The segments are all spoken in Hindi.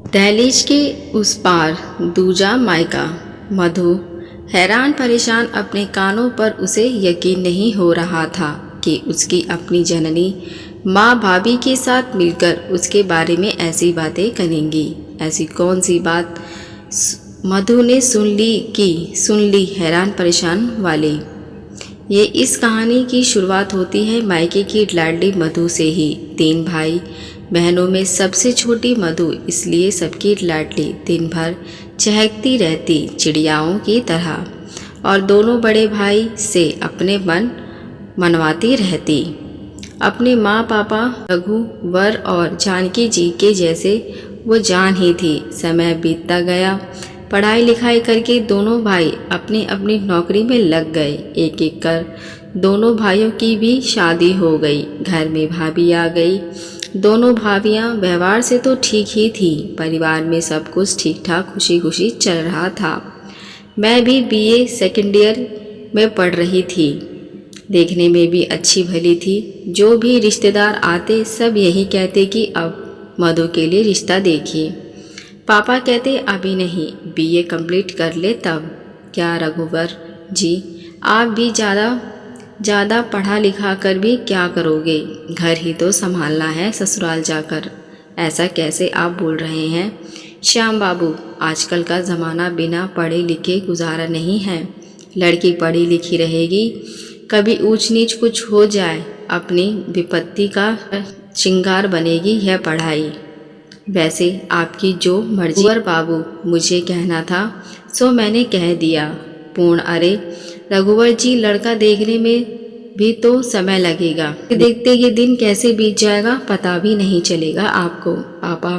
दहलीज के उस पार दूजा मायका। मधु हैरान परेशान अपने कानों पर उसे यकीन नहीं हो रहा था कि उसकी अपनी जननी माँ भाभी के साथ मिलकर उसके बारे में ऐसी बातें करेंगी। ऐसी कौन सी बात मधु ने सुन ली हैरान परेशान वाली। ये इस कहानी की शुरुआत होती है मायके की लाडली मधु से ही। 3 भाई बहनों में सबसे छोटी मधु, इसलिए सबकी लाडली, दिन भर चहकती रहती चिड़ियाओं की तरह और दोनों बड़े भाई से अपने मन मनवाती रहती। अपने माँ पापा रघु वर और जानकी जी के जैसे वो जान ही थी। समय बीतता गया, पढ़ाई लिखाई करके दोनों भाई अपनी अपनी नौकरी में लग गए। एक एक कर दोनों भाइयों की भी शादी हो गई। घर में भाभी आ गई। दोनों भाभियाँ व्यवहार से तो ठीक ही थी। परिवार में सब कुछ ठीक ठाक खुशी खुशी चल रहा था। मैं भी बीए सेकेंड ईयर में पढ़ रही थी। देखने में भी अच्छी भली थी। जो भी रिश्तेदार आते सब यही कहते कि अब मधु के लिए रिश्ता देखिए। पापा कहते अभी नहीं, बीए कंप्लीट कर ले तब। क्या रघुवर जी, आप भी ज़्यादा पढ़ा लिखा कर भी क्या करोगे? घर ही तो संभालना है ससुराल जाकर। ऐसा कैसे आप बोल रहे हैं श्याम बाबू? आजकल का ज़माना बिना पढ़े लिखे गुजारा नहीं है। लड़की पढ़ी लिखी रहेगी, कभी ऊंच नीच कुछ हो जाए, अपनी विपत्ति का श्रृंगार बनेगी यह पढ़ाई। वैसे आपकी जो मर्जी। रघुवर बाबू, मुझे कहना था सो मैंने कह दिया। पूर्ण, अरे रघुवर जी, लड़का देखने में भी तो समय लगेगा। देखते ये दिन कैसे बीत जाएगा पता भी नहीं चलेगा आपको। पापा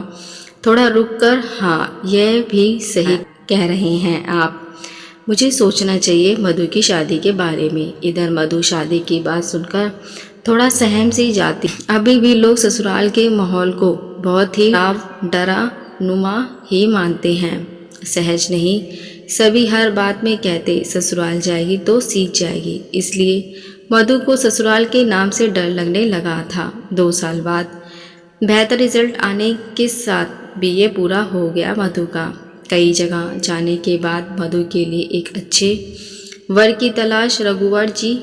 थोड़ा रुक कर, हाँ यह भी सही कह रहे हैं आप। मुझे सोचना चाहिए मधु की शादी के बारे में। इधर मधु शादी की बात सुनकर थोड़ा सहम सी जाती। अभी भी लोग ससुराल के माहौल को बहुत ही डरा नुमा ही मानते हैं। सहज नहीं, सभी हर बात में कहते ससुराल जाएगी तो सीख जाएगी। इसलिए मधु को ससुराल के नाम से डर लगने लगा था। 2 साल बाद बेहतर रिजल्ट आने के साथ बीए पूरा हो गया मधु का। कई जगह जाने के बाद मधु के लिए एक अच्छे वर की तलाश रघुवर जी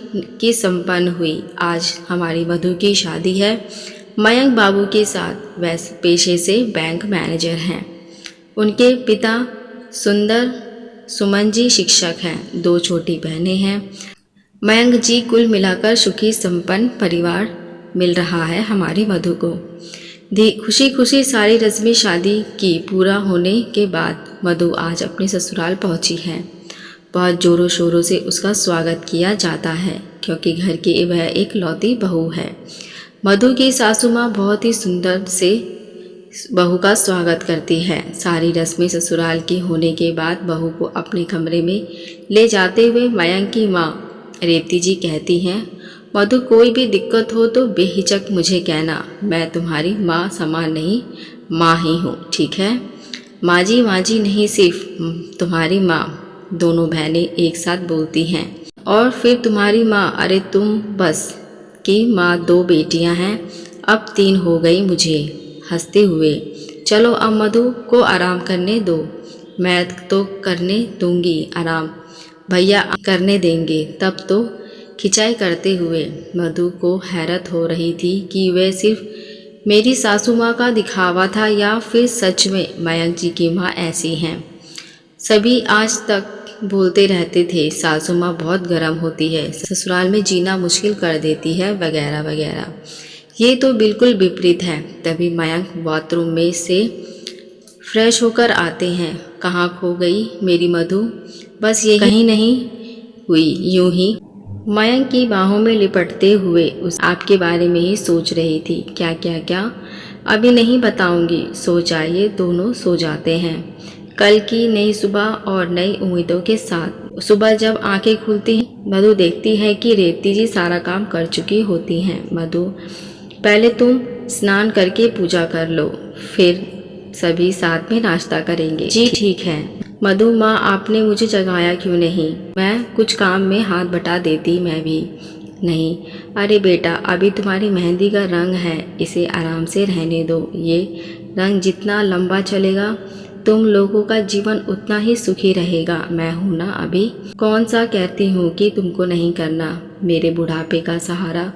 की संपन्न हुई। आज हमारी मधु की शादी है मयंक बाबू के साथ। वैसे पेशे से बैंक मैनेजर हैं। उनके पिता सुंदर सुमन जी शिक्षक हैं। 2 छोटी बहनें हैं। मयंक जी, कुल मिलाकर सुखी संपन्न परिवार मिल रहा है हमारी मधु को। खुशी खुशी सारी रस्में शादी की पूरा होने के बाद मधु आज अपने ससुराल पहुंची है। बहुत जोरों शोरों से उसका स्वागत किया जाता है क्योंकि घर की वह एक लौती बहू है। मधु की सासू माँ बहुत ही सुंदर से बहू का स्वागत करती है। सारी रस्में ससुराल की होने के बाद बहू को अपने कमरे में ले जाते हुए मयंक की माँ रेवती जी कहती हैं, मधु कोई भी दिक्कत हो तो बेहिचक मुझे कहना। मैं तुम्हारी माँ समान नहीं, माँ ही हूँ, ठीक है? माँ जी नहीं, सिर्फ तुम्हारी माँ। दोनों बहनें एक साथ बोलती हैं। और फिर तुम्हारी माँ, अरे तुम बस की माँ 2 बेटियां हैं, अब 3 हो गई मुझे। हंसते हुए, चलो अब मधु को आराम करने दो। मैं तो करने दूंगी आराम, भैया करने देंगे तब तो। खिंचाई करते हुए मधु को हैरत हो रही थी कि वह सिर्फ मेरी सासू माँ का दिखावा था या फिर सच में मयंक जी की माँ ऐसी हैं। सभी आज तक बोलते रहते थे सासू माँ बहुत गर्म होती है, ससुराल में जीना मुश्किल कर देती है, वगैरह वगैरह। ये तो बिल्कुल विपरीत है। तभी मयंक बाथरूम में से फ्रेश होकर आते हैं। कहाँ खो गई मेरी मधु? बस यही कहीं नहीं हुई, यूं ही मयंक की बाहों में लिपटते हुए उस आपके बारे में ही सोच रही थी। क्या क्या क्या? अभी नहीं बताऊंगी, सो जाइए। दोनों सो जाते हैं। कल की नई सुबह और नई उम्मीदों के साथ सुबह जब आंखें खुलती हैं, मधु देखती है कि रेवती जी सारा काम कर चुकी होती हैं। मधु, पहले तुम स्नान करके पूजा कर लो, फिर सभी साथ में नाश्ता करेंगे। जी ठीक है। मधु, माँ आपने मुझे जगाया क्यों नहीं? मैं कुछ काम में हाथ बटा देती मैं भी। नहीं, अरे बेटा, अभी तुम्हारी मेहंदी का रंग है, इसे आराम से रहने दो। ये रंग जितना लंबा चलेगा तुम लोगों का जीवन उतना ही सुखी रहेगा। मैं हूं ना अभी, कौन सा कहती हूँ कि तुमको नहीं करना। मेरे बुढ़ापे का सहारा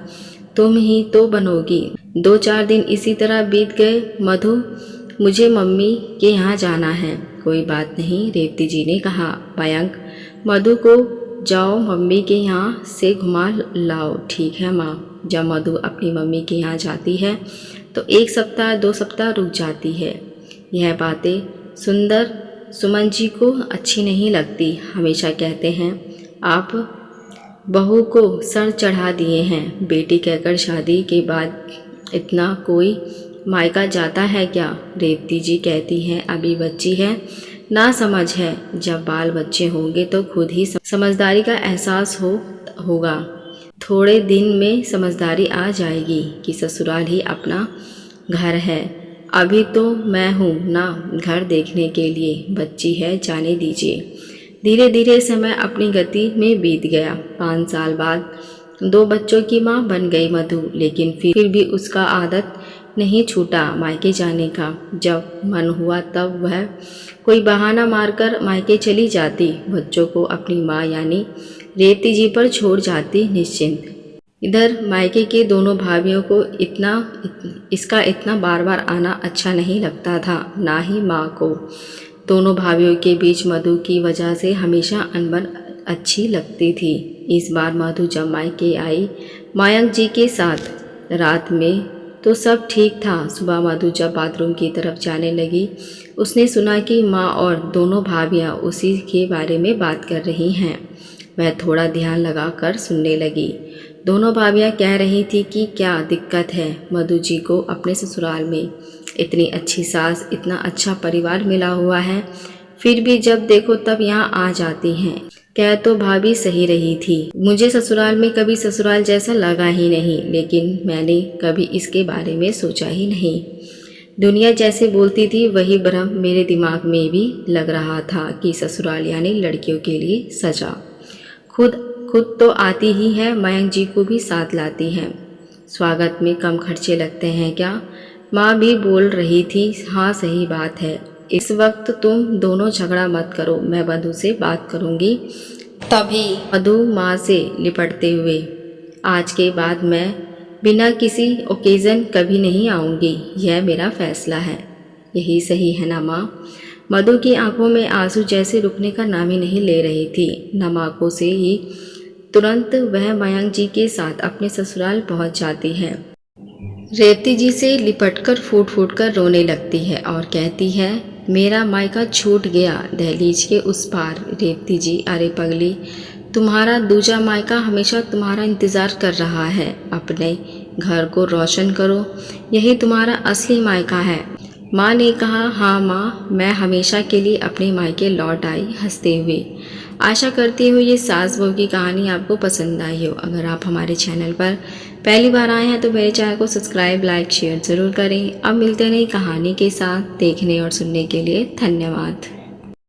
तुम ही तो बनोगी। 2-4 दिन इसी तरह बीत गए। मधु, मुझे मम्मी के यहाँ जाना है। कोई बात नहीं, रेवती जी ने कहा। मयंक मधु को जाओ मम्मी के यहाँ से घुमा लाओ। ठीक है माँ। जब मधु अपनी मम्मी के यहाँ जाती है तो 1 सप्ताह 2 सप्ताह रुक जाती है। यह बातें सुंदर सुमन जी को अच्छी नहीं लगती। हमेशा कहते हैं आप बहू को सर चढ़ा दिए हैं। बेटी कहकर शादी के बाद इतना कोई मायका जाता है क्या? रेवती जी कहती हैं अभी बच्ची है, ना समझ है। जब बाल बच्चे होंगे तो खुद ही समझदारी का एहसास होगा। थोड़े दिन में समझदारी आ जाएगी कि ससुराल ही अपना घर है। अभी तो मैं हूँ ना घर देखने के लिए। बच्ची है, जाने दीजिए। धीरे धीरे समय अपनी गति में बीत गया। 5 साल बाद 2 बच्चों की माँ बन गई मधु, लेकिन फिर भी उसका आदत नहीं छूटा मायके जाने का। जब मन हुआ तब वह कोई बहाना मारकर मायके चली जाती। बच्चों को अपनी माँ यानी रेवती जी पर छोड़ जाती निश्चिंत। इधर मायके के दोनों भाभियों को इसका इतना बार बार आना अच्छा नहीं लगता था, ना ही माँ को। दोनों भाभियों के बीच मधु की वजह से हमेशा अनबन अच्छी लगती थी। इस बार मधु जब मायके आई मयंक जी के साथ रात में तो सब ठीक था। सुबह मधु जब बाथरूम की तरफ जाने लगी उसने सुना कि माँ और दोनों भाभियाँ उसी के बारे में बात कर रही हैं। वह थोड़ा ध्यान लगाकर सुनने लगी। दोनों भाभियाँ कह रही थी कि क्या दिक्कत है मधु जी को अपने ससुराल में। इतनी अच्छी सास, इतना अच्छा परिवार मिला हुआ है, फिर भी जब देखो तब यहाँ आ जाती हैं। कह तो भाभी सही रही थी, मुझे ससुराल में कभी ससुराल जैसा लगा ही नहीं, लेकिन मैंने कभी इसके बारे में सोचा ही नहीं। दुनिया जैसे बोलती थी वही भ्रम मेरे दिमाग में भी लग रहा था कि ससुराल यानी लड़कियों के लिए सजा। खुद तो आती ही है, मयंक जी को भी साथ लाती हैं। स्वागत में कम खर्चे लगते हैं क्या? माँ भी बोल रही थी। हाँ सही बात है। इस वक्त तुम दोनों झगड़ा मत करो, मैं मधु से बात करूँगी। तभी मधु माँ से लिपटते हुए, आज के बाद मैं बिना किसी ओकेज़न कभी नहीं आऊँगी, यह मेरा फैसला है। यही सही है ना माँ? मधु की आंखों में आंसू जैसे रुकने का नाम ही नहीं ले रही थी। नमाकों से ही तुरंत वह मयंक जी के साथ अपने ससुराल पहुंच जाती है। रेवती जी से लिपटकर फूट फूट कर रोने लगती है और कहती है मेरा मायका छूट गया दहलीज के उस पार। रेवती जी, अरे पगली, तुम्हारा दूजा मायका हमेशा तुम्हारा इंतज़ार कर रहा है। अपने घर को रोशन करो, यही तुम्हारा असली मायका है। माँ ने कहा। हाँ माँ, मैं हमेशा के लिए अपने मायके लौट आई हंसते हुए। आशा करती हूँ ये सास बहू की कहानी आपको पसंद आई हो। अगर आप हमारे चैनल पर पहली बार आए हैं तो मेरे चैनल को सब्सक्राइब, लाइक, शेयर ज़रूर करें। अब मिलते हैं नई कहानी के साथ। देखने और सुनने के लिए धन्यवाद।